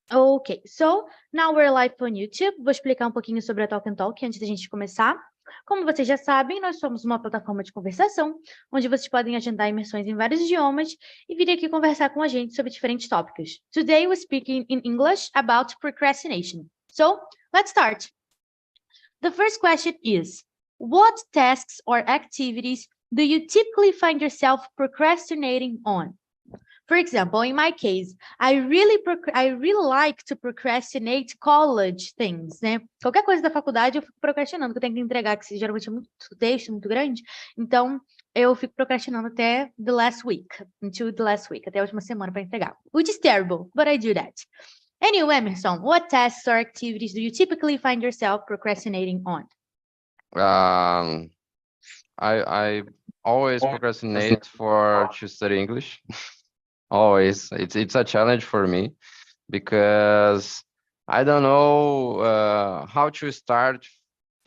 Ok, so now we're live on YouTube. Vou explicar um pouquinho sobre a TalkNTalk antes da gente começar. Como vocês já sabem, nós somos uma plataforma de conversação, onde vocês podem agendar imersões em vários idiomas e vir aqui conversar com a gente sobre diferentes tópicos. Today we're speaking in English about procrastination. So, let's start. The first question is, what tasks or activities do you typically find yourself procrastinating on? For example, in my case, I really like to procrastinate college things, né? Qualquer coisa da faculdade eu fico procrastinando, que eu tenho que entregar, que geralmente é muito texto, muito grande. Então, eu fico procrastinando até the last week, until the last week, até a última semana para entregar. Which is terrible, but I do that. Anyway, Emerson, what tasks or activities do you typically find yourself procrastinating on? I always procrastinate to study English. Always. It's a challenge for me because I don't know how to start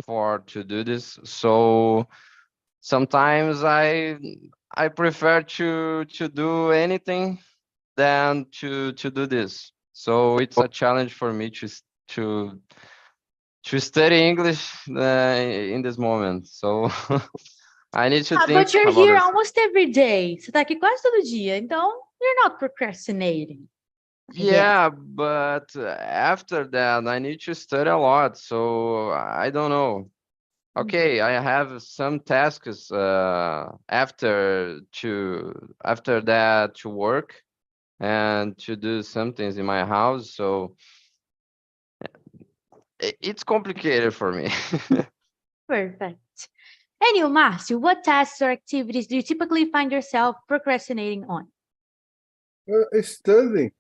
to do this. So sometimes I prefer to do anything than to do this. So it's a challenge for me to study English in this moment. So I need to think But you're about here this. almost every day. Você tá aqui quase todo dia, então you're not procrastinating. Yeah, but after that, I need to study a lot. So I don't know. Okay, I have some tasks after that to work and to do some things in my house. So it's complicated for me. Perfect. Anyway, Márcio, what tasks or activities do you typically find yourself procrastinating on? Studying.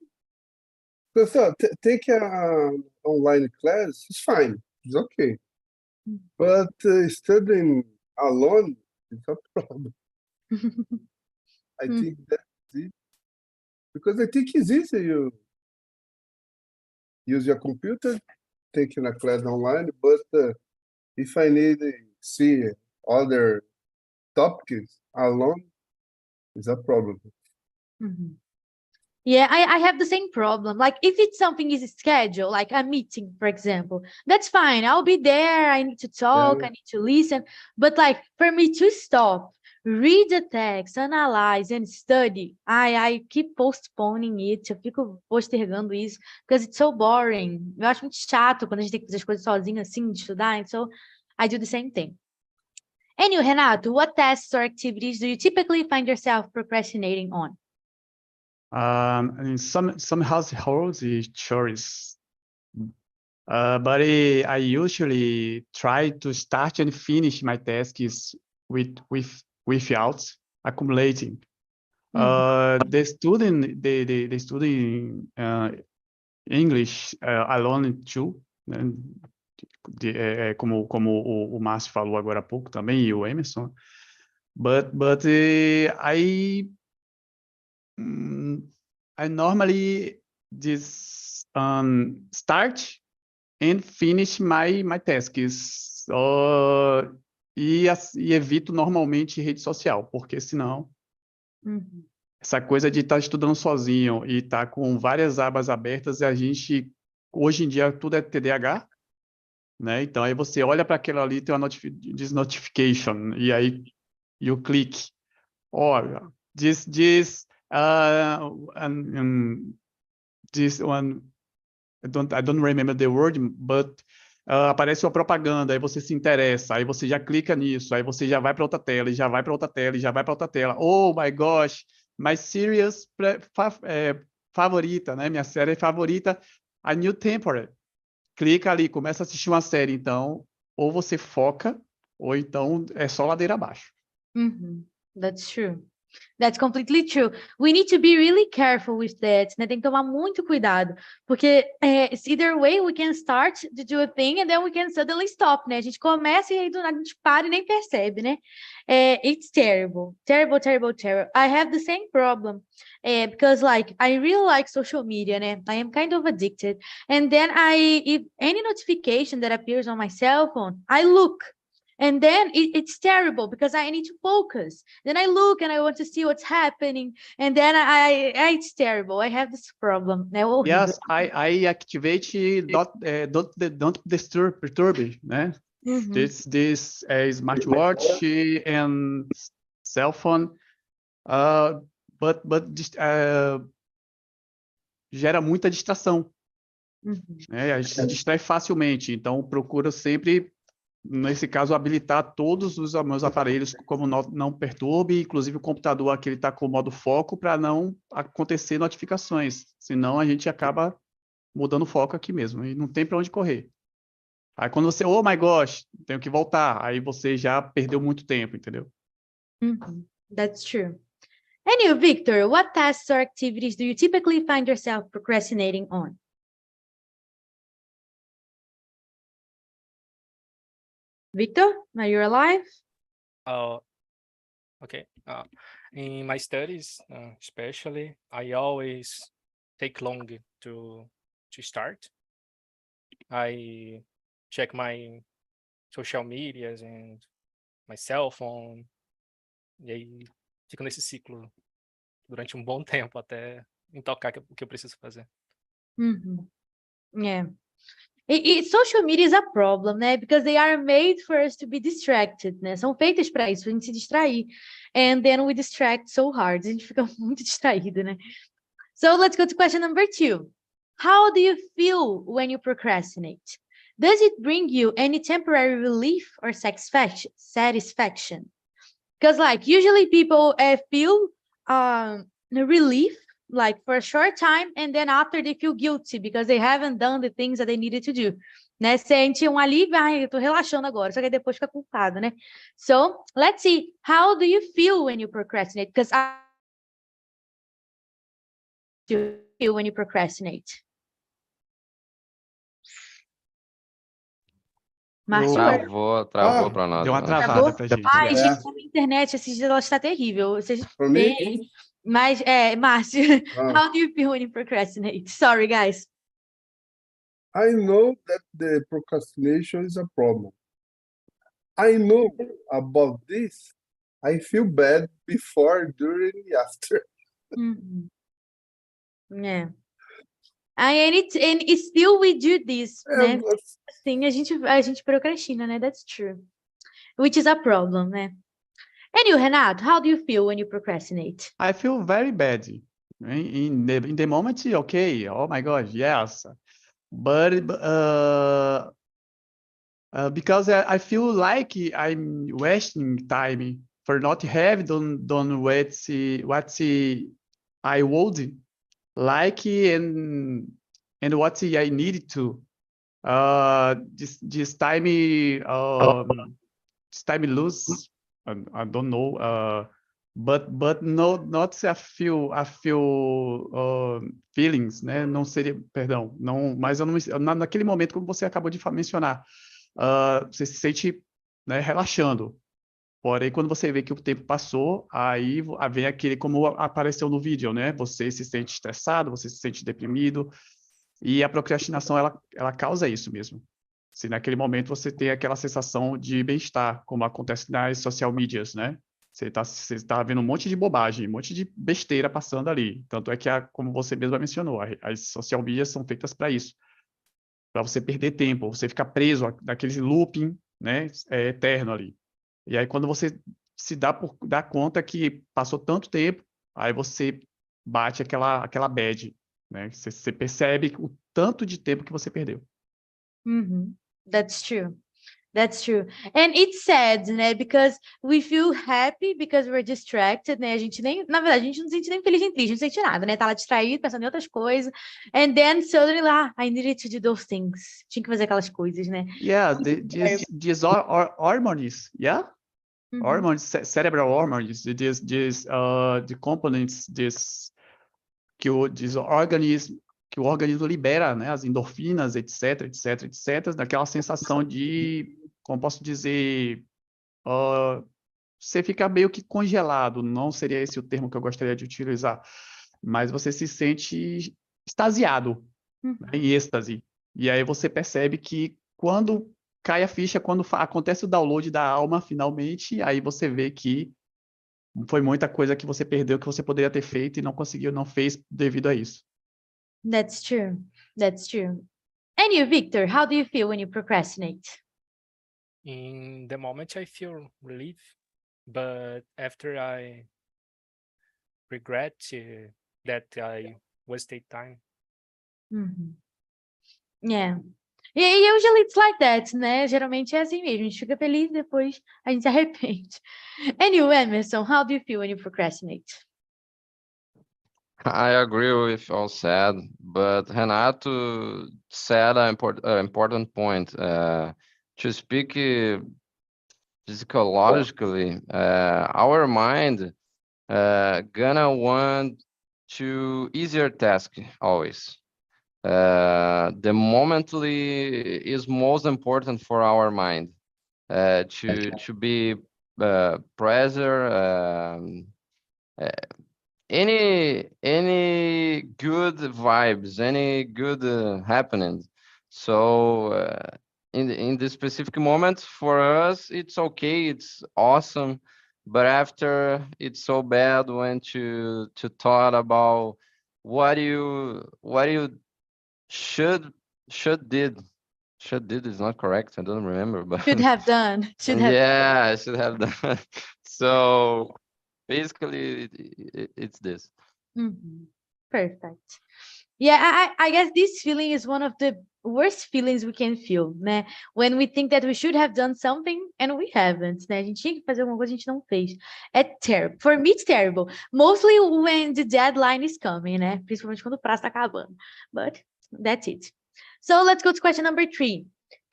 Because take an online class, it's fine. It's okay. But studying alone is a problem. I think that's it. Because I think it's easy you use your computer, taking a class online, but if I need to see other topics alone, it's a problem. Yeah, I have the same problem. Like if it's something is scheduled, like a meeting, for example, that's fine. I'll be there. I need to talk. Yeah. I need to listen. But like for me to stop, read the text, analyze and study, I keep postponing it. Eu fico postergando isso because it's so boring. Eu acho muito chato quando a gente tem que fazer as coisas sozinho assim, de estudar. And so I do the same thing. Anyway, Renato, what tasks or activities do you typically find yourself procrastinating on? In some households it's chores, but I usually try to start and finish my tasks without accumulating. The student English alone too, como o Márcio falou agora há pouco também, e o Emerson. But I normally just start and finish my tasks. E evito normalmente rede social, porque senão essa coisa de estar estudando sozinho e estar com várias abas abertas, a gente, hoje em dia, tudo é TDAH, né? Então, aí você olha para aquilo ali, tem uma notification, e aí you click, olha, this one, I don't remember the word, but aparece uma propaganda, aí você se interessa, aí você já clica nisso, aí você já vai para outra tela, e já vai para outra tela, e já vai para outra tela. Oh my gosh, my series favorita, né? Minha série favorita, A New Temporary. Clica ali, começa a assistir uma série, então, ou você foca, ou então é só ladeira abaixo. That's true. That's completely true. We need to be really careful with that, né? Tem que tomar muito cuidado, porque it's either way we can start to do a thing and then we can suddenly stop, né? A gente começa e aí do nada a gente para e nem percebe, né? It's terrible, terrible, terrible, terrible. I have the same problem because like I really like social media, né? I am kind of addicted, and then if any notification that appears on my cell phone, I look. And then it's terrible because I need to focus. Then I look and I want to see what's happening. And then it's terrible. I have this problem. É horrível. Yes, I activate don't disturb, perturb, né? This smartwatch and cell phone, but gera muita distração, né? A gente se distrai facilmente, então procuro sempre, nesse caso, habilitar todos os meus aparelhos como não perturbe, inclusive o computador aqui ele está com o modo foco para não acontecer notificações, senão a gente acaba mudando o foco aqui mesmo e não tem para onde correr. Aí quando você, oh my gosh, tenho que voltar, aí você já perdeu muito tempo, entendeu? That's true. And you, Victor, what tasks or activities do you typically find yourself procrastinating on? Victor, are you alive? Okay. In my studies, especially, I always take long to start. I check my social medias and my cell phone. E aí fico nesse ciclo durante um bom tempo até me tocar o que eu preciso fazer. Yeah. Social media is a problem, né? Because they are made for us to be distracted, né? São feitas para isso, pra gente se distrair. And then we distract so hard. A gente fica muito distraído, né? So let's go to question number 2. How do you feel when you procrastinate? Does it bring you any temporary relief or satisfaction? Because like usually people feel relief like for a short time, and then after they feel guilty because they haven't done the things that they needed to do. Né? Sente um alívio, eu tô relaxando agora, só que depois fica culpado, né? So, let's see, how do you feel when you procrastinate? Because do you feel when you procrastinate? Márcio? Travou para nós. Deu uma né? travada pra gente. Ai, gente, a minha internet esses dias ela está terrível. Vocês For me, têm... Mas, Márcio, how do you feel when you procrastinate? Sorry, guys. I know that the procrastination is a problem. I know about this. I feel bad before, during, and after. Yeah. And still we do this, né? but Sim, a gente procrastina, né? That's true. Which is a problem, né? And you, Renato, how do you feel when you procrastinate? I feel very bad. In the moment, okay, oh my God, yes. But because I feel like I'm wasting time for not have done what I would like and what I needed to. This time lose. I don't know. But no, not a few feelings, né? Não seria, perdão, não, mas eu não, naquele momento, como você acabou de mencionar, você se sente, né, relaxando. Porém, quando você vê que o tempo passou, aí vem aquele, como apareceu no vídeo, né? Você se sente estressado, você se sente deprimido, e a procrastinação, ela causa isso mesmo. Se naquele momento você tem aquela sensação de bem-estar, como acontece nas social medias, né? Você tá vendo um monte de bobagem, um monte de besteira passando ali. Tanto é que, como você mesma mencionou, as social medias são feitas para isso. Para você perder tempo, você ficar preso naquele looping, né, eterno ali. E aí, quando você se dá conta que passou tanto tempo, aí você bate aquela bad, né? Você percebe o tanto de tempo que você perdeu. That's true. That's true. And it's sad, né? Because we feel happy because we're distracted, né? Na verdade, a gente não se sente nem feliz nem triste, não sente nada, né? Tá lá distraído, pensando em outras coisas. And then suddenly I needed to do those things. Tinha que fazer aquelas coisas, né? Yeah, these hormones, yeah? Hormones, cerebral hormones, the components, que o organismo libera, né? As endorfinas, etc, daquela sensação de, como posso dizer, você fica meio que congelado, não seria esse o termo que eu gostaria de utilizar, mas você se sente extasiado, né, em êxtase. E aí você percebe que quando cai a ficha quando acontece o download da alma, finalmente, aí você vê que foi muita coisa que você perdeu, que você poderia ter feito e não conseguiu, não fez devido a isso. That's true. That's true. And you, Victor, how do you feel when you procrastinate? In the moment, I feel relief, but after I regret that I wasted time. Uhum. Yeah. E usually it's like that, né? Geralmente é assim mesmo. A gente fica feliz, depois a gente se arrepende. And you, Emerson, how do you feel when you procrastinate? I agree with all said, but Renato said an important point. To speak physiologically, our mind gonna want to easier task always. The momently is most important for our mind to be present. Any good vibes, any good happenings. So in this specific moment for us, it's okay, it's awesome. But after, it's so bad when to thought about what you should did. Should did is not correct. I don't remember, but Should have done. Should have. yeah, I should have done. So basically, it's this. Mhm. Perfect. Yeah, I guess this feeling is one of the worst feelings we can feel, né? When we think that we should have done something and we haven't, né? A gente tinha que fazer alguma coisa, a gente não fez. É terrible. For me, it's terrible. Mostly when the deadline is coming, né? Principalmente quando o prazo tá acabando. But that's it. So let's go to question number 3.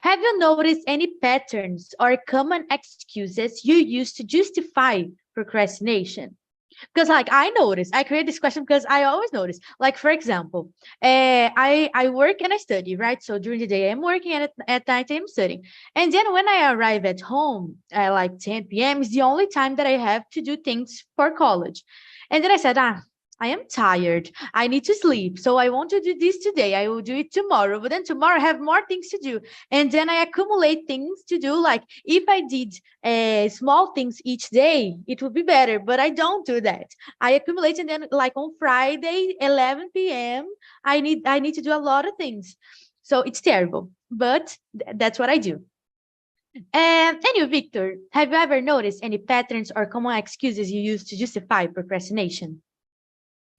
Have you noticed any patterns or common excuses you use to justify procrastination? Because like I noticed, I created this question because I always notice. Like for example, I work and I study, right? So during the day I'm working and at night I'm studying. And then when I arrive at home at like 10 p.m. is the only time that I have to do things for college. And then I said, I am tired. I need to sleep. So I want to do this today. I will do it tomorrow. But then tomorrow I have more things to do. And then I accumulate things to do. Like if I did small things each day, it would be better. But I don't do that. I accumulate, and then like on Friday, 11 p.m., I need to do a lot of things. So it's terrible. But that's what I do. And you, Victor, have you ever noticed any patterns or common excuses you use to justify procrastination?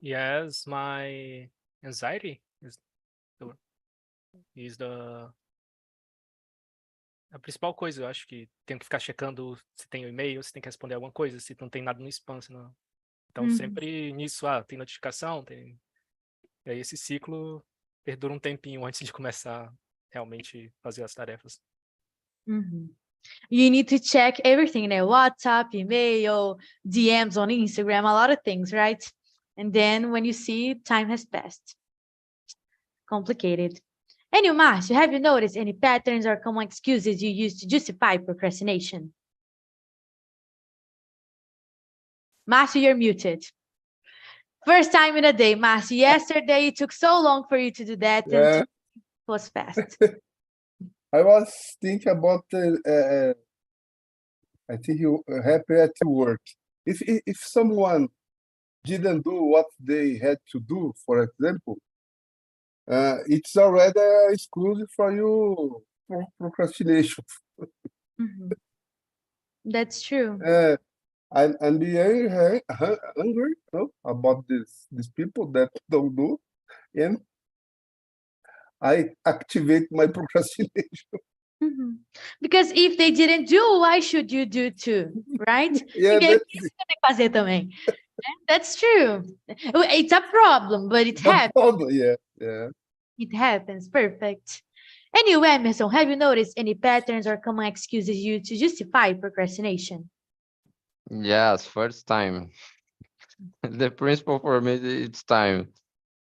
Yes, my anxiety is a principal coisa. Eu acho que tenho que ficar checando se tem um e-mail, se tem que responder alguma coisa, se não tem nada no spam, senão... Então, sempre nisso, tem notificação, tem... E aí esse ciclo perdura um tempinho antes de começar realmente fazer as tarefas. You need to check everything, né? WhatsApp, email, DMs on Instagram, a lot of things, right? And then when you see, time has passed. Complicated. And you, Márcio, have you noticed any patterns or common excuses you use to justify procrastination? Márcio, you're muted. First time in a day, Márcio. Yesterday, it took so long for you to do that. Yeah. And it was fast. I was thinking about I think you happy at work. If someone didn't do what they had to do, for example, it's already exclusive for you for procrastination. That's true. I'm being hungry about these people that don't do, and I activate my procrastination. Because if they didn't do, why should you do too, right? Yeah, Ninguém precisa fazer também. That's true. It's a problem, but it happens. Yeah. It happens. Perfect. And you, Emerson, have you noticed any patterns or common excuses you to justify procrastination? Yes, first time. The principle for me, it's time.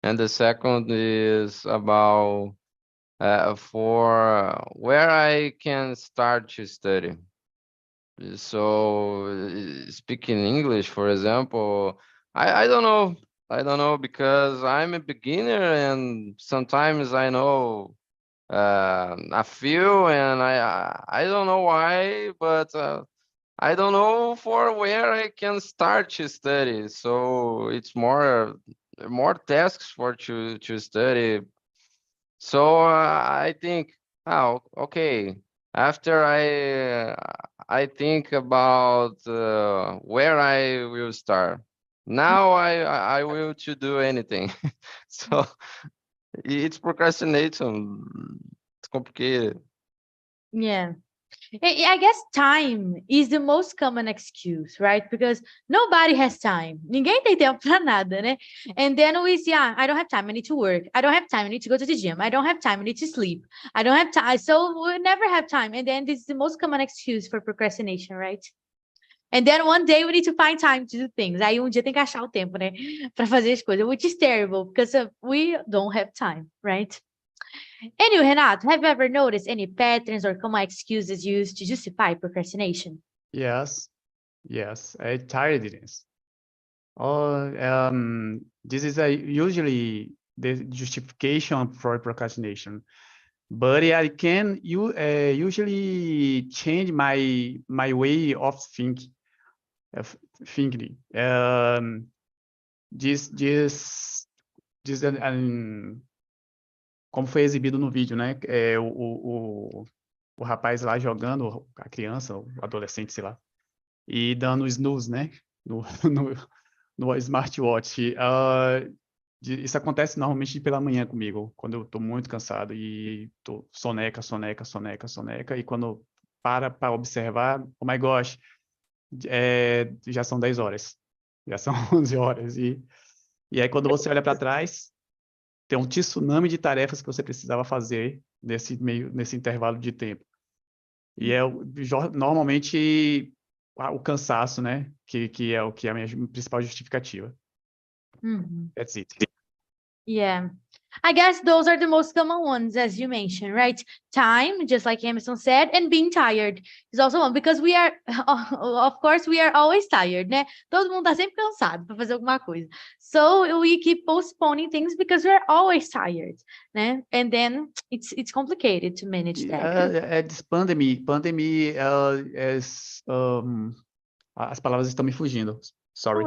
And the second is about for where I can start to study. So speaking English, for example, I don't know. I don't know because I'm a beginner and sometimes I know a few, and I don't know why, but I don't know for where I can start to study. So it's more tasks for to study. So I think, oh, okay. After I think about where I will start. Now I will to do anything. So it's procrastination. It's complicated. Yeah. I guess time is the most common excuse, right? Because nobody has time. Ninguém tem tempo para nada, né? And then we say, I don't have time. I need to work. I don't have time. I need to go to the gym. I don't have time. I need to sleep. I don't have time. So we never have time. And then this is the most common excuse for procrastination, right? And then one day we need to find time to do things. Aí dia tem que achar o tempo, né? Para fazer as coisas, which is terrible because we don't have time, right? Anyway, Renato, have you ever noticed any patterns or common excuses used to justify procrastination? Yes, tiredness. This is usually the justification for procrastination, but I can usually change my way of thinking. Como foi exibido no vídeo, né? O rapaz lá jogando, a criança, o adolescente, sei lá, e dando snooze, né? No smartwatch. Isso acontece normalmente pela manhã comigo, quando eu tô muito cansado e tô soneca, e quando para observar, oh my gosh, já são 10 horas, já são 11 horas, e aí quando você olha para trás, tem um tsunami de tarefas que você precisava fazer nesse intervalo de tempo. E normalmente o cansaço, né? Que é a minha principal justificativa. That's it. Yeah. I guess those are the most common ones, as you mentioned, right? Time, just like Emerson said, and being tired is also one, because we are, of course, we are always tired, né? Todo mundo tá sempre cansado para fazer alguma coisa. So we keep postponing things because we're always tired, né? And then it's complicated to manage that. This pandemic as palavras estão me fugindo. Sorry.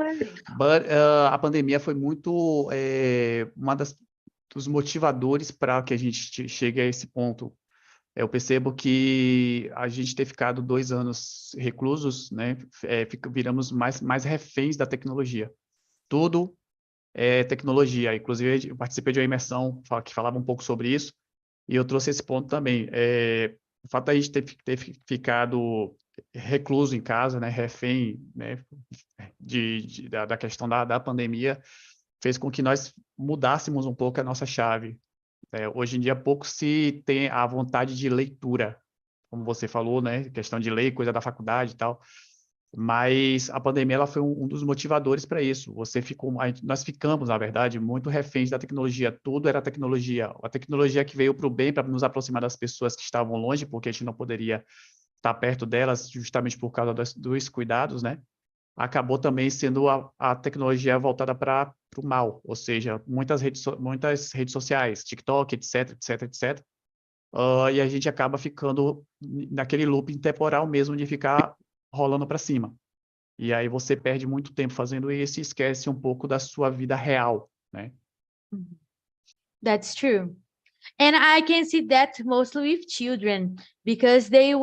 But a pandemia foi muito uma dos motivadores para que a gente chegue a esse ponto. Eu percebo que a gente ter ficado 2 anos reclusos, né, viramos mais reféns da tecnologia. Tudo é tecnologia. Inclusive, eu participei de uma imersão que falava um pouco sobre isso, e eu trouxe esse ponto também. O fato da gente ter ficado recluso em casa, né, refém, né, da questão da pandemia, fez com que nós mudássemos um pouco a nossa chave. Hoje em dia, pouco se tem a vontade de leitura, como você falou, né, questão de ler, coisa da faculdade e tal, mas a pandemia ela foi um dos motivadores para isso. Nós ficamos, na verdade, muito reféns da tecnologia. Tudo era tecnologia. A tecnologia que veio para o bem, para nos aproximar das pessoas que estavam longe, porque a gente não poderia estar perto delas, justamente por causa dos cuidados, né? Acabou também sendo a tecnologia voltada para o mal, ou seja, muitas redes sociais, TikTok, etc. E a gente acaba ficando naquele looping temporal mesmo de ficar rolando para cima. E aí você perde muito tempo fazendo isso e esquece um pouco da sua vida real, né? That's true. And I can see that mostly with children, because their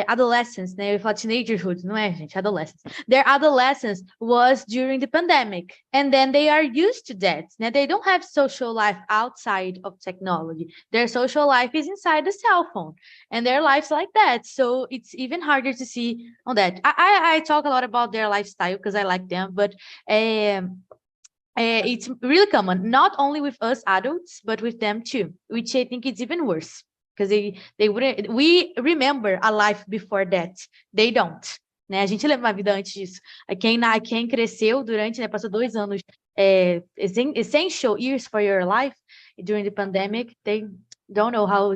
adolescence, né? Eu falo teenagerhood, não é, gente? Adolescence. Their adolescence was during the pandemic, and then they are used to that. Né? They don't have social life outside of technology. Their social life is inside the cell phone, and their life's like that. So it's even harder to see on that. I talk a lot about their lifestyle because I like them, but it's really common, not only with us adults, but with them too, which I think it's even worse. Because we remember a life before that. They don't. Né? A gente lembra uma vida antes disso. Quem cresceu durante, né, passou 2 anos, essential years for your life during the pandemic, they don't know how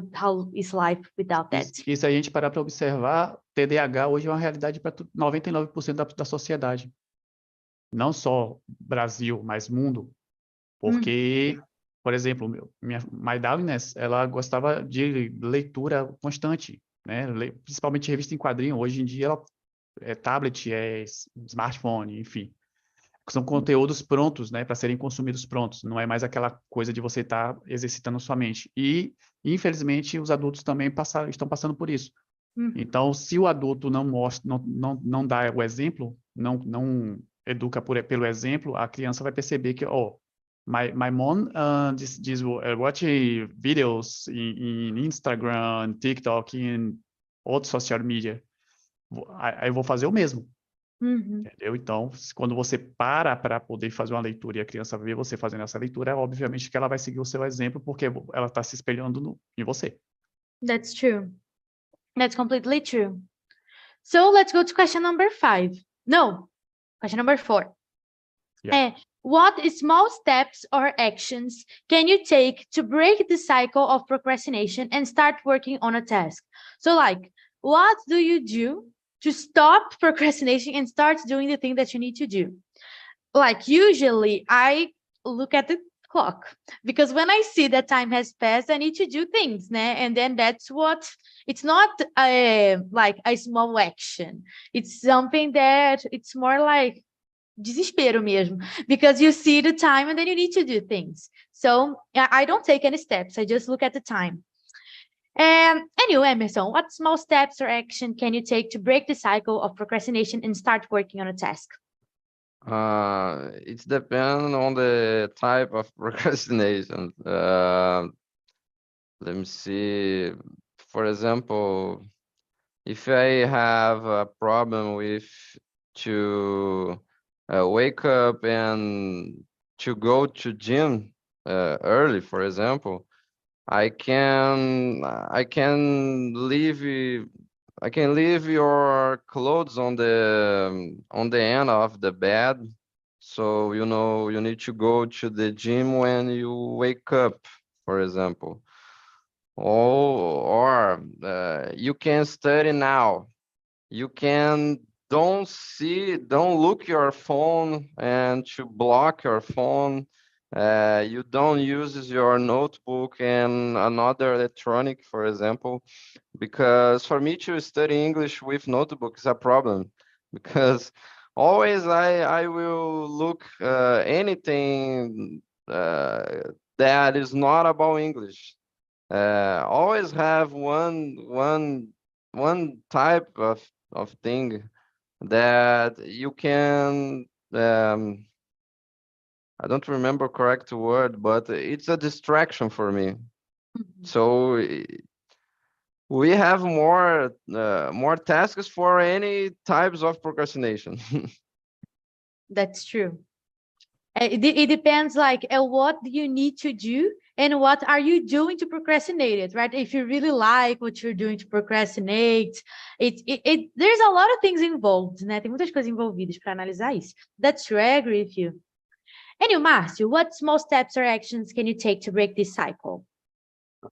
is life without that. E se a gente parar para observar, TDAH hoje é uma realidade para 99% da sociedade. Não só Brasil, mas mundo. Porque por exemplo, my darlingness, ela gostava de leitura constante, né? Principalmente revista em quadrinho. Hoje em dia, ela é tablet, é smartphone, enfim. São conteúdos prontos, né, para serem consumidos prontos. Não é mais aquela coisa de você estar exercitando sua mente. E, infelizmente, os adultos também estão passando por isso. Então, se o adulto não mostra, não dá o exemplo, não educa pelo exemplo, a criança vai perceber que, my mom just watch videos in Instagram, TikTok, em outros social media. Aí eu vou fazer o mesmo. Entendeu? Então, quando você para poder fazer uma leitura e a criança vê você fazendo essa leitura, obviamente que ela vai seguir o seu exemplo, porque ela está se espelhando em você. That's true. That's completely true. So let's go to question number 5. No, question number 4. Yeah. What small steps or actions can you take to break the cycle of procrastination and start working on a task? So like, what do you do to stop procrastination and start doing the thing that you need to do? Like, usually I look at the clock, because when I see that time has passed, I need to do things, né? And then that's what, it's not like a small action. It's something that it's more like desespero mesmo, because you see the time and then you need to do things. So I don't take any steps. I just look at the time. Anyway, Emerson, what small steps or action can you take to break the cycle of procrastination and start working on a task? It depends on the type of procrastination. Let me see. For example, if I have a problem with to wake up and to go to gym early, for example, I can leave your clothes on the end of the bed, so you know you need to go to the gym when you wake up, for example. Or you can study now. You can don't look your phone and to block your phone. You don't use your notebook and another electronic, for example, because for me to study English with notebook is a problem, because always I will look anything that is not about English. Always have one type of thing that you can I don't remember correct word, but it's a distraction for me. So we have more tasks for any types of procrastination. That's true. It depends, like, what you need to do and what are you doing to procrastinate it, right? If you really like what you're doing to procrastinate, there's a lot of things involved, né? Tem muitas coisas envolvidas para analisar isso. That's true, I agree with you. Anyway, Márcio, what small steps or actions can you take to break this cycle?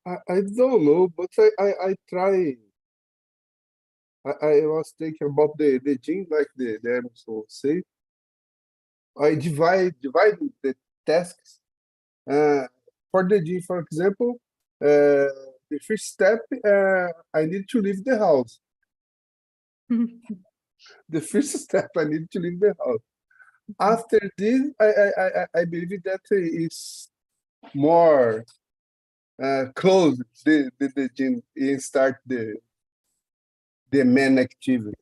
I don't know, but I try. I was thinking about the gym, like the Emerson say. I divide the tasks. For the gym, for example, the first step, I need to leave the house. The first step, I need to leave the house. After this, I believe that it's more close the gym and start the main activity.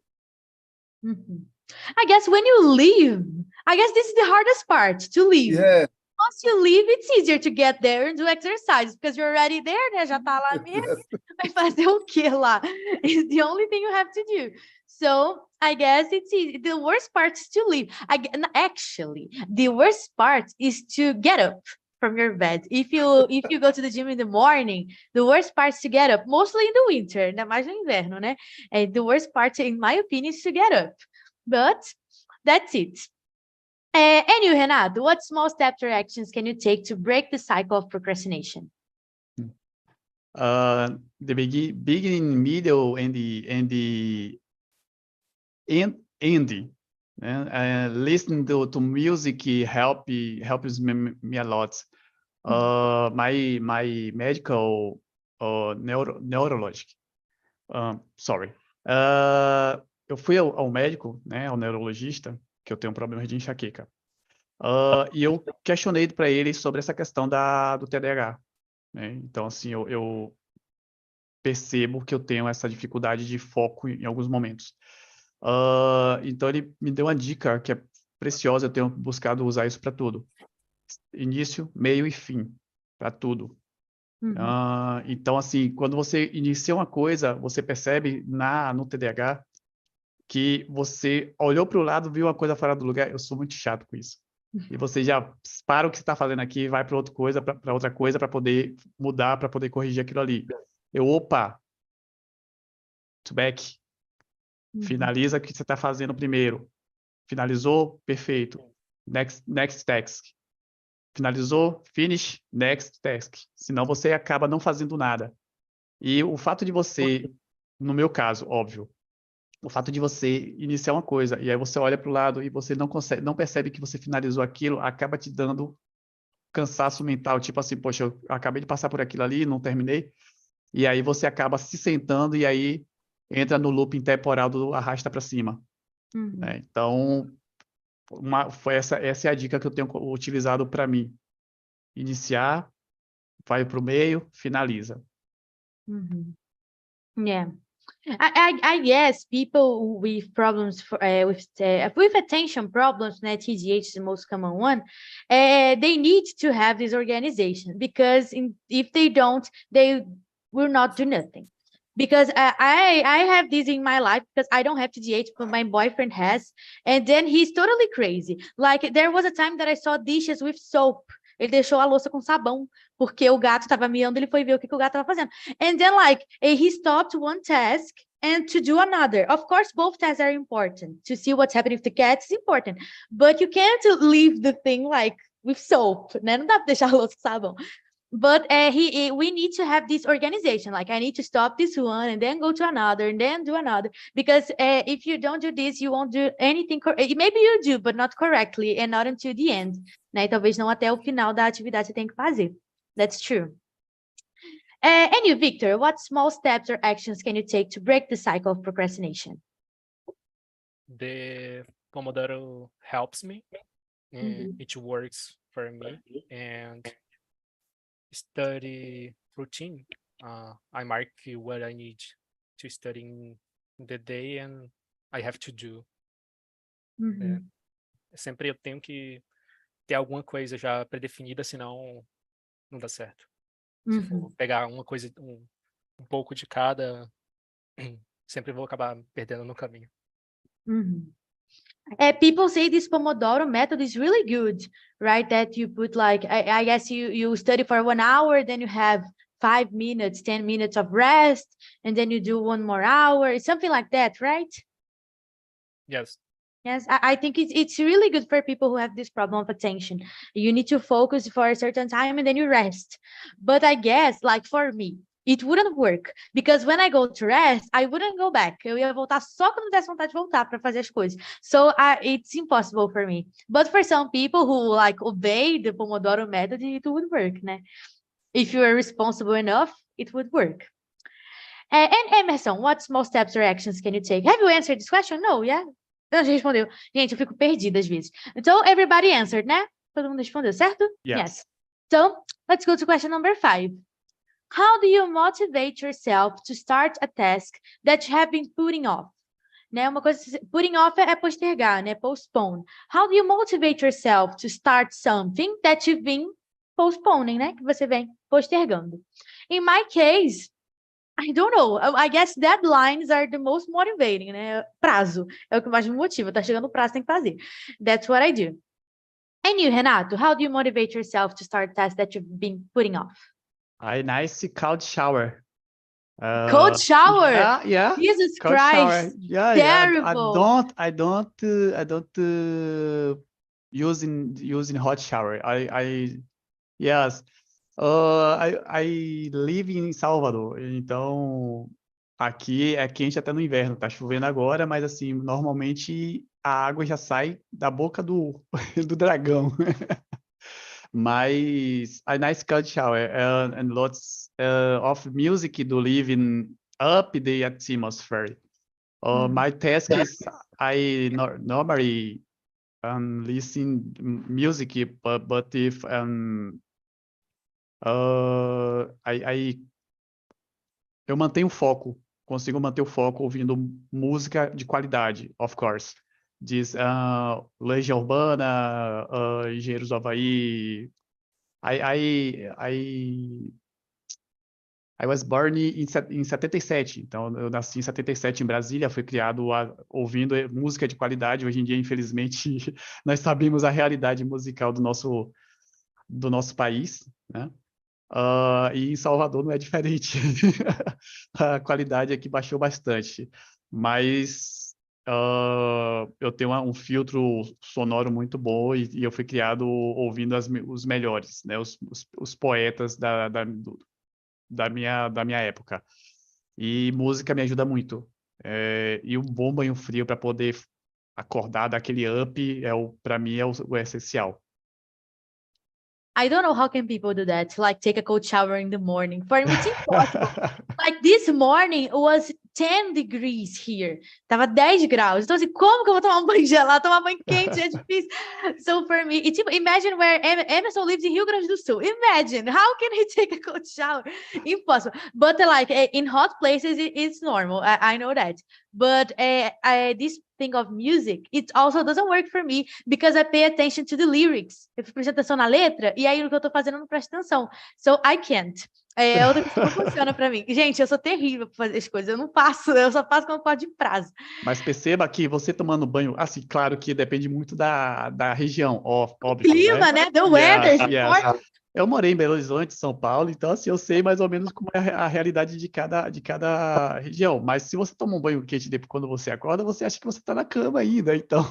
I guess when you leave, I guess this is the hardest part, to leave. Yeah. Once you leave, it's easier to get there and do exercise, because you're already there, né? Já tá lá mesmo. Vai fazer o quê lá? It's the only thing you have to do. So I guess it's easy. The worst part is to leave. Actually, the worst part is to get up from your bed. If you go to the gym in the morning, the worst part is to get up, mostly in the winter, ainda mais no inverno, né? And the worst part, in my opinion, is to get up. But that's it. Anyway, Renato, what small steps or actions can you take to break the cycle of procrastination? The beginning, middle, and the end. Listen to music helps me a lot. my medical neurologic. Sorry. Eu fui ao médico, né, ao neurologista, que eu tenho problemas de enxaqueca. E eu questionei para ele sobre essa questão do TDAH. Né? Então, assim, eu percebo que eu tenho essa dificuldade de foco em alguns momentos. Então, ele me deu uma dica que é preciosa, eu tenho buscado usar isso para tudo. Início, meio e fim, para tudo. Então, assim, quando você inicia uma coisa, você percebe no TDAH que você olhou para o lado, viu uma coisa fora do lugar. Eu sou muito chato com isso. E você já para o que você está fazendo aqui, vai para outra coisa, para poder mudar, para poder corrigir aquilo ali. Opa, to back. Finaliza o que você está fazendo primeiro. Finalizou? Perfeito. Next task. Finalizou? Finish. Next task. Senão você acaba não fazendo nada. E o fato de você, no meu caso, óbvio, o fato de você iniciar uma coisa e aí você olha para o lado e você não percebe que você finalizou aquilo, acaba te dando cansaço mental, tipo assim, poxa, eu acabei de passar por aquilo ali, não terminei, e aí você acaba se sentando e aí entra no looping temporal do arrasta para cima. Né? Então, essa é a dica que eu tenho utilizado para mim. Iniciar, vai para o meio, finaliza. Yeah. I guess people with problems with attention problems, né, TDAH is the most common one. They need to have this organization because if they don't, they will not do nothing. Because I have this in my life because I don't have TDAH, but my boyfriend has, and then he's totally crazy. Like there was a time that I saw dishes with soap. Ele deixou a louça com sabão, porque o gato estava miando, ele foi ver o que o gato estava fazendo. And then, like, he stopped one task and to do another. Of course, both tasks are important. To see what's happening with the cat is important. But you can't leave the thing, like, with soap, né? Não dá para deixar a louça com sabão. But we need to have this organization. Like, I need to stop this one and then go to another and then do another. Because if you don't do this, you won't do anything. Maybe you do, but not correctly and not until the end. Né? E talvez não até o final da atividade você tem que fazer. That's true. And you, Victor, what small steps or actions can you take to break the cycle of procrastination? The Pomodoro helps me. And it works for me. And study routine. I mark what I need to study in the day and I have to do. Sempre eu tenho que ter alguma coisa já predefinida, senão não dá certo. Se for pegar uma coisa, um pouco de cada, sempre vou acabar perdendo no caminho. People say this Pomodoro method is really good, right? That you put like, I guess you study for 1 hour, then you have 5 minutes, 10 minutes of rest, and then you do 1 more hour. It's something like that, right? Yes. Yes, I think it's really good for people who have this problem of attention. You need to focus for a certain time and then you rest. But I guess, like for me, it wouldn't work. Because when I go to rest, I wouldn't go back. Eu ia voltar só quando desse vontade de voltar para fazer as coisas. So it's impossible for me. But for some people who like obey the Pomodoro method, it would work, né? If you are responsible enough, it would work. And Emerson, what small steps or actions can you take? Have you answered this question? No, yeah? Não, já respondeu. Gente, eu fico perdida às vezes. Então, everybody answered, né? Todo mundo respondeu, certo? Yes. So, let's go to question number 5. How do you motivate yourself to start a task that you have been putting off? Né? Uma coisa, putting off é postergar, né? Postpone. How do you motivate yourself to start something that you've been postponing, né? Que você vem postergando. In my case, I don't know. I guess deadlines are the most motivating, né? Prazo é o que mais me motiva. Tá chegando o prazo, tem que fazer. That's what I do. And you, Renato, how do you motivate yourself to start tasks that you've been putting off? A nice cold shower. Cold shower? Yeah. Jesus Cold Christ. shower. Yeah. Terrible. I don't using hot shower. Yes. I live in Salvador, então aqui é quente até no inverno, tá chovendo agora, mas assim, normalmente a água já sai da boca do dragão. Mas a nice culture and lots of music to live in up the atmosphere. My task is I normally listen music, but if eu mantenho o foco, consigo manter o foco ouvindo música de qualidade, of course. Diz Legião Urbana, Engenheiros do Havaí. I was born em 77, então eu nasci em 77 em Brasília, fui criado ouvindo música de qualidade. Hoje em dia, infelizmente, nós sabemos a realidade musical do nosso país, né? E em Salvador não é diferente. A qualidade aqui baixou bastante, mas eu tenho um filtro sonoro muito bom e eu fui criado ouvindo os melhores, né? Os poetas da minha época. E música me ajuda muito. E um bom banho frio para poder acordar, daquele up, para mim é o essencial. I don't know how can people do that, like take a cold shower in the morning. For me, it's impossible. Like this morning, it was 10 degrees here. Tava 10 graus. Então, assim, como que eu vou tomar um banho gelado? Tomar banho quente é difícil. So, for me, it's, imagine where Emerson lives in Rio Grande do Sul. Imagine, how can he take a cold shower? Impossible. But, like, in hot places, it's normal. I know that. But this thing of music, it also doesn't work for me because I pay attention to the lyrics. Eu presto atenção na letra e aí o que eu tô fazendo eu não presto atenção. So I can't. Outra coisa que não funciona para mim. Gente, eu sou terrível para fazer as coisas. Eu não faço, eu só faço quando pode de prazo. Mas perceba que você tomando banho, assim, claro que depende muito da região, óbvio. Clima, né? The weather. Yes. Eu morei em Belo Horizonte, São Paulo, então assim, eu sei mais ou menos como é a realidade de cada região. Mas se você toma um banho quente depois quando você acorda, você acha que você está na cama ainda. Então,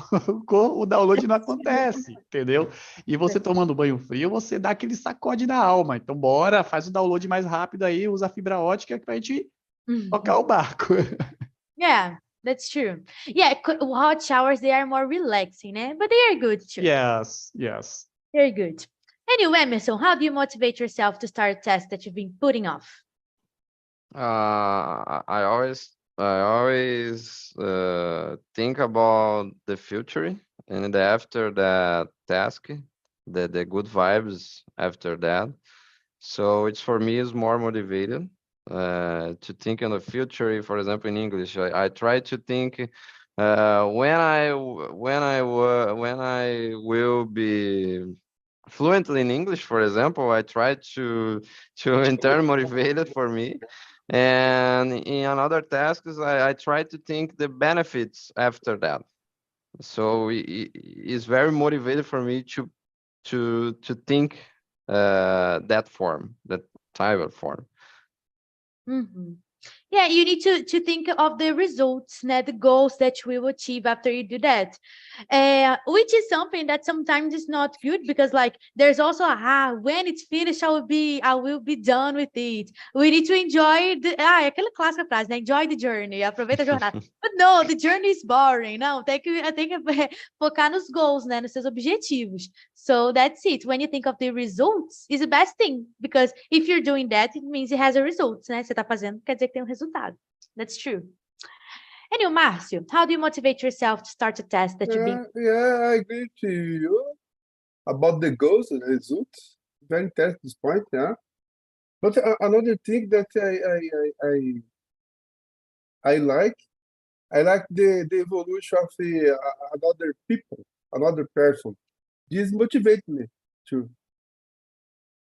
o download não acontece, entendeu? E você tomando banho frio, você dá aquele sacode na alma. Então, bora, faz o download mais rápido aí, usa a fibra ótica para a gente tocar o barco. Yeah, that's true. Yeah, hot showers, they are more relaxing, né? But they are good too. Yes. They're good. Anyway, Emerson, how do you motivate yourself to start a test that you've been putting off? I always think about the future and after that task, the good vibes after that. So for me, it's more motivated to think in the future. For example, in English, I try to think when I will be fluently in English, for example. I try to turn motivated for me. And in another tasks, I try to think the benefits after that. So it's very motivated for me to think that type of form. Mm-hmm. Yeah, you need to think of the results, né? The goals that you will achieve after you do that. Which is something that sometimes is not good because like there's also when it's finished, I will be done with it. We need to enjoy aquela clássica frase, né? Enjoy the journey, aproveita a jornada. But no, the journey is boring. Não, tem que focar nos goals, né? Nos seus objetivos. So that's it. When you think of the results, is the best thing because if you're doing that, it means it has a result, né? Você tá fazendo, quer dizer que tem um resultado. That's true. Anyway, Márcio, how do you motivate yourself to start a test that you've been... Yeah, I agree to you about the goals and results. Very interesting this point, yeah. But another thing that I like the evolution of another people, another person. This motivates me too.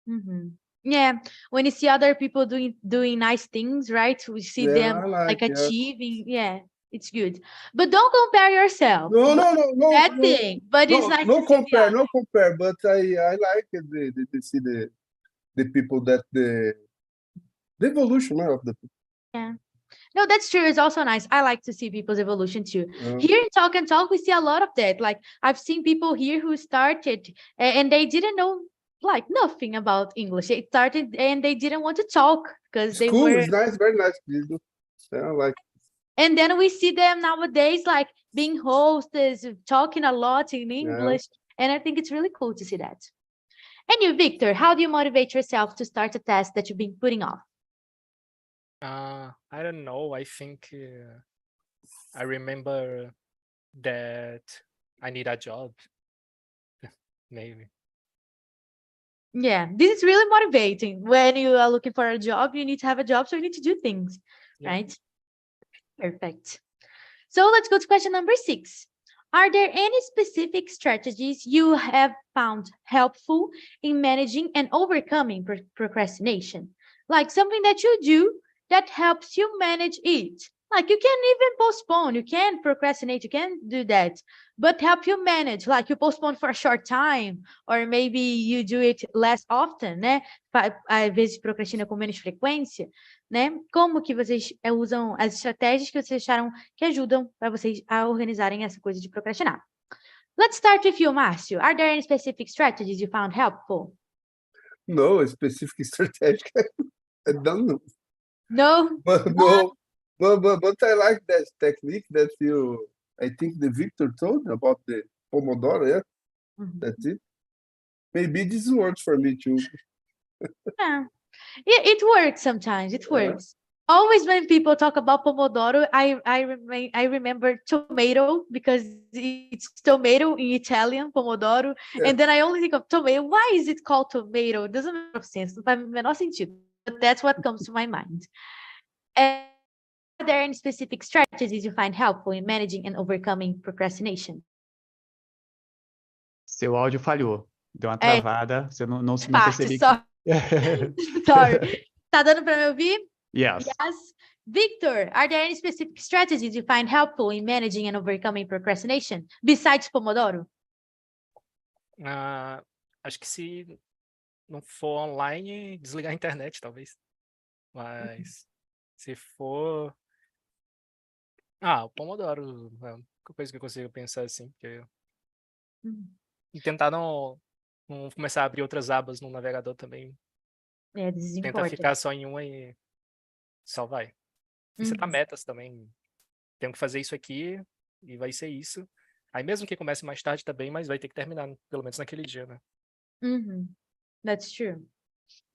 Mm-hmm. Yeah, when you see other people doing nice things, right? We see them like achieving. Yeah, it's good. But don't compare yourself. No. That thing. But it's nice no to see no compare. But I like to see the people that the evolution of the people. Yeah. No, that's true. It's also nice. I like to see people's evolution too. Here in Talk and Talk, we see a lot of that. Like I've seen people here who started and they didn't know like nothing about English. They started and they didn't want to talk because they were... is nice, very nice. Yeah, like. And then we see them nowadays like being hosts, talking a lot in English. And I think it's really cool to see that. And you, Victor, how do you motivate yourself to start a task that you've been putting off? I don't know. I think I remember that I need a job. Maybe. Yeah, this is really motivating. When you are looking for a job, you need to have a job, so you need to do things, Yeah. right? Perfect. So let's go to question number 6. Are there any specific strategies you have found helpful in managing and overcoming procrastination? Like something that you do that helps you manage it. Like you can even postpone, you can procrastinate, you can do that, but help you manage. Like you postpone for a short time, or maybe you do it less often, né? Às vezes procrastina com menos frequência, né? Como que vocês usam as estratégias que vocês acharam que ajudam para vocês a organizarem essa coisa de procrastinar? Let's start with you, Márcio. Are there any specific strategies you found helpful? No, a specific strategy. I don't know. No? But I like that technique that I think the Victor told about the Pomodoro, yeah? Mhm. That's it. Maybe this works for me too. Yeah. It works sometimes. It Yeah. works. Always when people talk about Pomodoro, I remember tomato because it's tomato in Italian, Pomodoro. Yeah. And then I only think of tomato. Why is it called tomato? It doesn't make sense. Não faz o menor sentido. But that's what comes to my mind. And are there any specific strategies you find helpful in managing and overcoming procrastination? Seu áudio falhou. Deu uma É. travada. Você não Parte, percebi. só. Sorry. Tá dando para me ouvir? Yes. Yes. Victor, are there any specific strategies you find helpful in managing and overcoming procrastination besides Pomodoro? Acho que se não for online, desligar a internet, talvez. Mas se for... o Pomodoro é a única coisa que eu consigo pensar assim. Porque... E tentar não começar a abrir outras abas no navegador também. This is Tentar important. ficar só em uma e só vai. E setar metas também. Tenho que fazer isso aqui e vai ser isso. Aí mesmo que comece mais tarde também, mas vai ter que terminar, pelo menos naquele dia, né? That's true.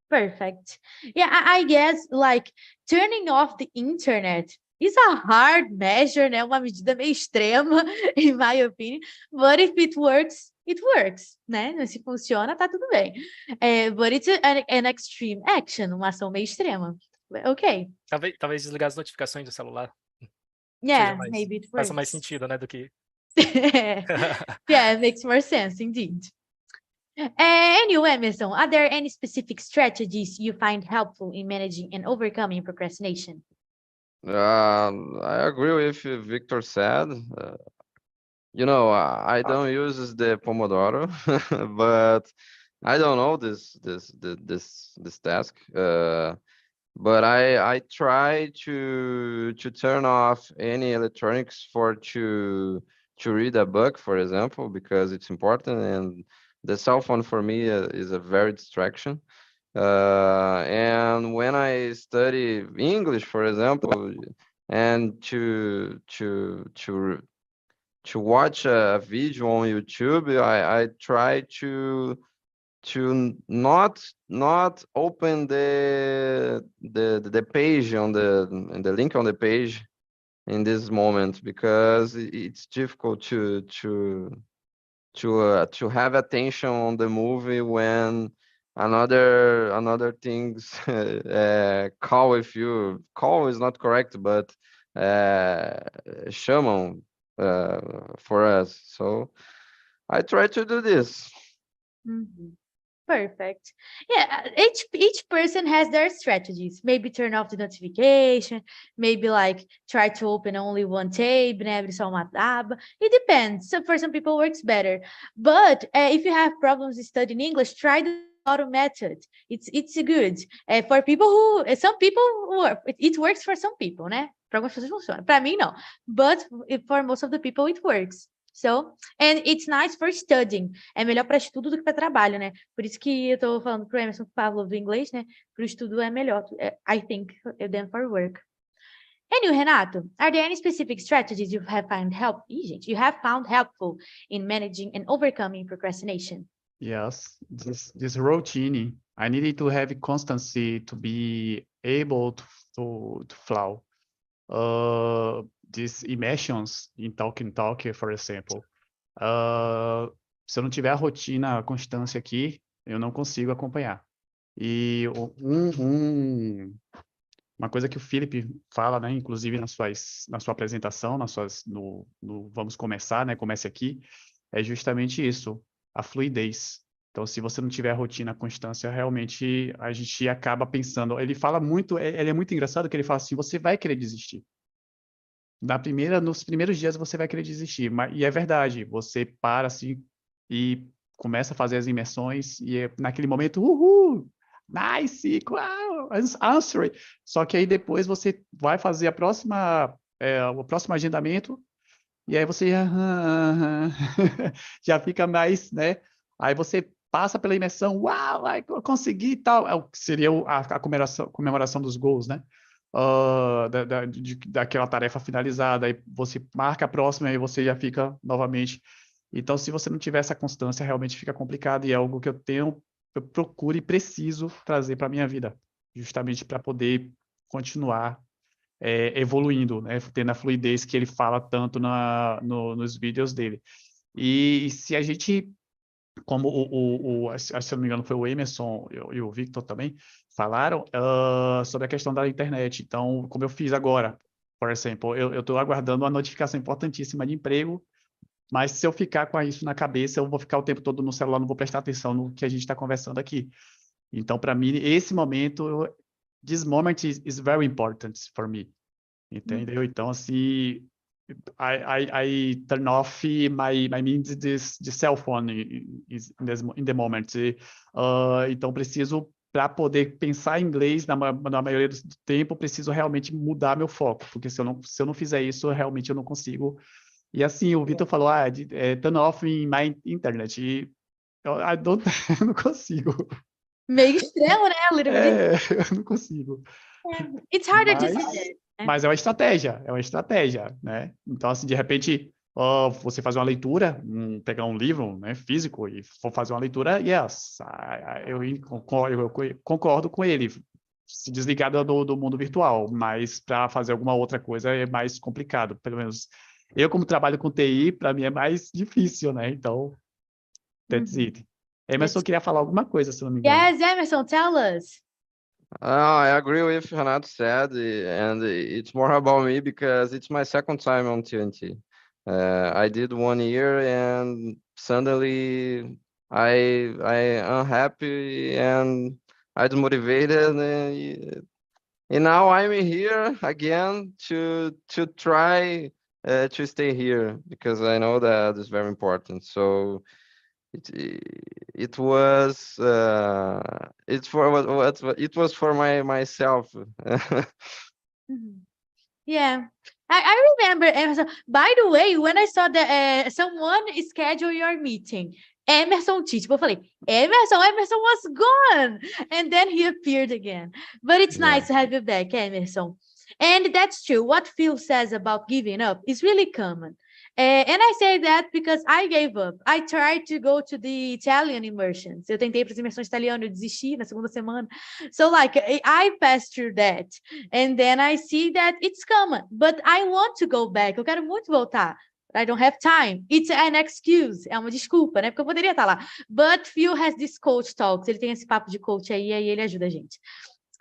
Perfect. Yeah, I guess like turning off the internet is a hard measure, né? Uma medida meio extrema, in my opinion. But if it works, né? Se funciona, tá tudo bem. But it's an extreme action, uma ação meio extrema. Ok. Talvez desligar as notificações do celular. Yeah, maybe it works. Faça mais sentido, né, do que... Yeah, it makes more sense, indeed. And you, Emerson, are there any specific strategies you find helpful in managing and overcoming procrastination? I agree with Victor said. I don't use the Pomodoro, but I don't know this task. But I try to turn off any electronics to read a book, for example, because it's important, and the cell phone for me is a very distraction. And when I study English, for example, and to watch a video on YouTube, I try to not open the page on the link on the page in this moment, because it's difficult to have attention on the movie when another things call with you. Call is not correct, but chamam for us. So I try to do this. Perfect. Yeah, each person has their strategies. Maybe turn off the notification, maybe like try to open only one tab, né, abrir só uma aba. It depends. So for some people works better. But if you have problems studying English, try the auto method. It's good. For people who, some people work, it works for some people, né? Para algumas pessoas funciona. Para mim não. But for most of the people it works. So, and it's nice for studying. É melhor para estudo do que para trabalho, né? Por isso que eu tô falando pro Emerson Pavlov do inglês, né? Pro estudo é melhor, I think, than for work. And you, Renato, are there any specific strategies you have found helpful in managing and overcoming procrastination? Yes, this routine. I needed to have constancy to be able to flow. These immersions in TALKNTALK, for example. Se eu não tiver a rotina, a constância aqui, eu não consigo acompanhar. E uma coisa que o Felipe fala, né, inclusive na sua apresentação, no Vamos Começar, né, comece aqui, é justamente isso, a fluidez. Então, se você não tiver a rotina, a constância, realmente a gente acaba pensando. Ele fala muito, ele é muito engraçado que ele fala assim: você vai querer desistir. Nos primeiros dias você vai querer desistir, e é verdade, você para assim e começa a fazer as imersões, e naquele momento, uhul, nice, wow, answer it. Só que aí depois você vai fazer o próximo agendamento, e aí você já fica mais, né? Aí você passa pela imersão, uau, eu consegui e tal. Seria a comemoração dos gols, né? Daquela tarefa finalizada, aí você marca a próxima e você já fica novamente. Então, se você não tiver essa constância, realmente fica complicado, e é algo que eu procuro e preciso trazer para a minha vida, justamente para poder continuar evoluindo, né? Tendo a fluidez que ele fala tanto nos vídeos dele. E se a gente, como se eu não me engano foi o Emerson e o Victor também, falaram sobre a questão da internet. Então, como eu fiz agora, por exemplo, eu estou aguardando uma notificação importantíssima de emprego, mas se eu ficar com isso na cabeça, eu vou ficar o tempo todo no celular, não vou prestar atenção no que a gente está conversando aqui. Então, para mim, esse momento, this moment is very important for me. Entendeu? Então, assim, I turn off my means de cell phone in the moment. Então, preciso, para poder pensar em inglês na maioria do tempo, preciso realmente mudar meu foco, porque se eu não fizer isso, realmente eu não consigo. E assim, o Vitor falou, turn off in my internet. E eu não consigo. Meio extremo, né? A little bit. Eu não consigo. It's harder to say that. Mas é uma estratégia, né? Então, assim, de repente, você fazer uma leitura, pegar um livro, né, físico e for fazer uma leitura, yes, eu concordo com ele, se desligar do mundo virtual, mas para fazer alguma outra coisa é mais complicado, pelo menos eu, como trabalho com TI, para mim é mais difícil, né? Então, that's it. Emerson queria falar alguma coisa, se não me engano. Yes, Emerson, tell us. I agree with Renato said, and it's more about me because it's my second time on TNT. I did 1 year and suddenly I unhappy and I demotivated, and now I'm here again to try to stay here because I know that is very important. So it was for myself. Yeah, I remember Emerson. By the way, when I saw that someone schedule your meeting, Emerson Tite, eu falei, Emerson was gone, and then he appeared again. But it's nice to have you back, Emerson. And that's true. What Phil says about giving up is really common. And I say that because I gave up. I tried to go to the Italian immersions. Eu tentei para as imersões italiano, eu desisti na segunda semana. So like I passed through that. And then I see that it's common. But I want to go back. Eu quero muito voltar. I don't have time. It's an excuse. É uma desculpa, né? Porque eu poderia estar lá. But Phil has this coach talks. Ele tem esse papo de coach aí ele ajuda a gente.